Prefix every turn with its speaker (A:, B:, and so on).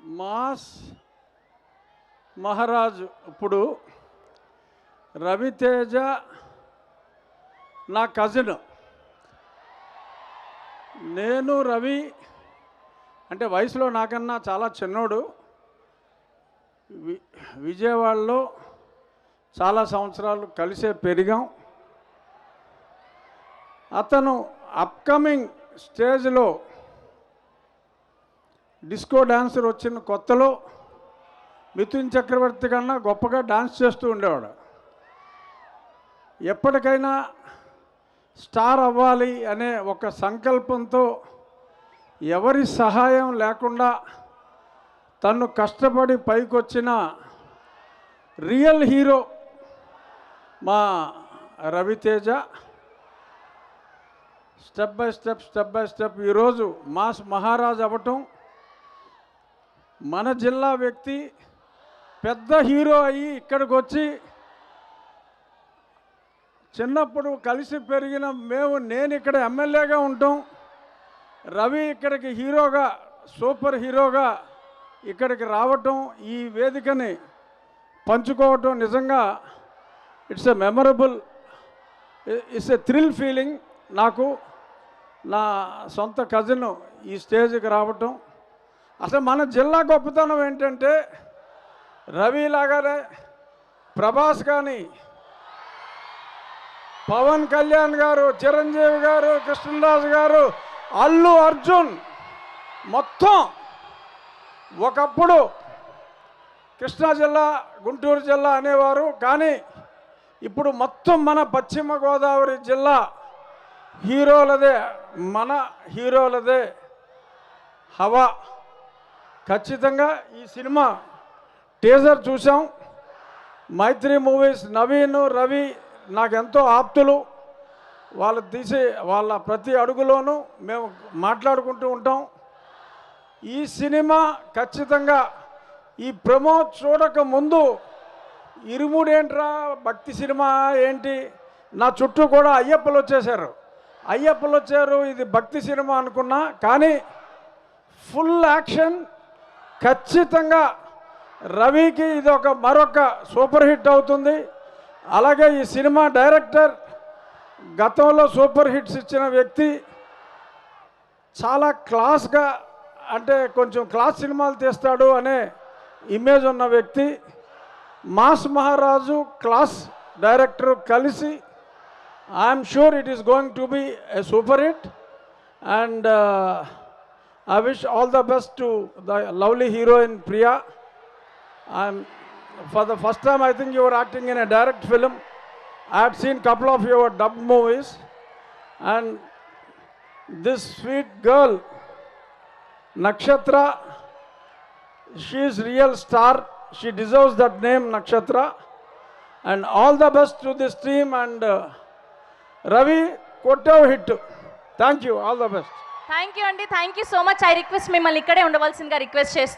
A: Mass మహారాజు ఇప్పుడు రవితేజ నా కజిన్. నేను రవి అంటే వయసులో నాకన్నా చాలా చిన్నోడు. విజయవాడలో చాలా సంవత్సరాలు కలిసే పెరిగాం. అతను అప్కమింగ్ స్టేజ్లో డిస్కో డాన్సర్ వచ్చిన కొత్తలో మిథున్ చక్రవర్తి కన్నా గొప్పగా డాన్స్ చేస్తూ ఉండేవాడు. ఎప్పటికైనా స్టార్ అవ్వాలి అనే ఒక సంకల్పంతో ఎవరి సహాయం లేకుండా తను కష్టపడి పైకొచ్చిన రియల్ హీరో మా రవితేజ. స్టెప్ బై స్టెప్ ఈరోజు మాస్ మహారాజ్ అవ్వటం, మన జిల్లా వ్యక్తి పెద్ద హీరో అయ్యి ఇక్కడికి వచ్చి చిన్నప్పుడు కలిసి పెరిగిన నేను ఇక్కడ ఎమ్మెల్యేగా ఉంటాం, రవి ఇక్కడికి హీరోగా సూపర్ హీరోగా ఇక్కడికి రావటం, ఈ వేదికని పంచుకోవటం నిజంగా it's a memorable, it's a thrill feeling. నాకు నా సొంత కజిన్ ఈ స్టేజ్కి రావటం, అసలు మన జిల్లా గొప్పతనం ఏంటంటే రవి లాగానే ప్రభాస్ కానీ, పవన్ కళ్యాణ్ గారు, చిరంజీవి గారు, కృష్ణరాజు గారు, అల్లు అర్జున్ మొత్తం ఒకప్పుడు కృష్ణా జిల్లా గుంటూరు జిల్లా అనేవారు, కానీ ఇప్పుడు మొత్తం మన పశ్చిమ గోదావరి జిల్లా హీరోలదే, మన హీరోలదే హవా. ఖచ్చితంగా ఈ సినిమా టీజర్ చూసాం. మైత్రి మూవీస్ నవీన్ రవి నాకెంతో ఆప్తులు. వాళ్ళు తీసి వాళ్ళ ప్రతి అడుగులోనూ మేము మాట్లాడుకుంటూ ఉంటాం. ఈ సినిమా ఖచ్చితంగా ఈ ప్రమోట్ చూడక ముందు ఇరుముడేంట్రా భక్తి సినిమా ఏంటి, నా చుట్టూ కూడా అయ్యప్పలు వచ్చారు, ఇది భక్తి సినిమా అనుకున్నా. కానీ ఫుల్ యాక్షన్, ఖచ్చితంగా రవికి ఇది మరొక సూపర్ హిట్ అవుతుంది. అలాగే ఈ సినిమా డైరెక్టర్ గతంలో సూపర్ హిట్స్ ఇచ్చిన వ్యక్తి, చాలా క్లాస్గా అంటే కొంచెం క్లాస్ సినిమాలు తీస్తాడు అనే ఇమేజ్ ఉన్న వ్యక్తి. మాస్ మహారాజు క్లాస్ డైరెక్టర్ కలిసి I'm sure it is going to be a super hit. And I wish all the best to the lovely heroine Priya. For the first time I think you were acting in a direct film. I had seen couple of your dubbed movies, and this sweet girl Nakshatra, she is real star. She deserves that name, Nakshatra. And all the best to this team. And Ravi, kottav hit. Thank you, all the best.
B: Thank you అండి, thank you so much. I request మిమ్మల్ని ఇక్కడే ఉండవలసిందిగా request చేస్తాను.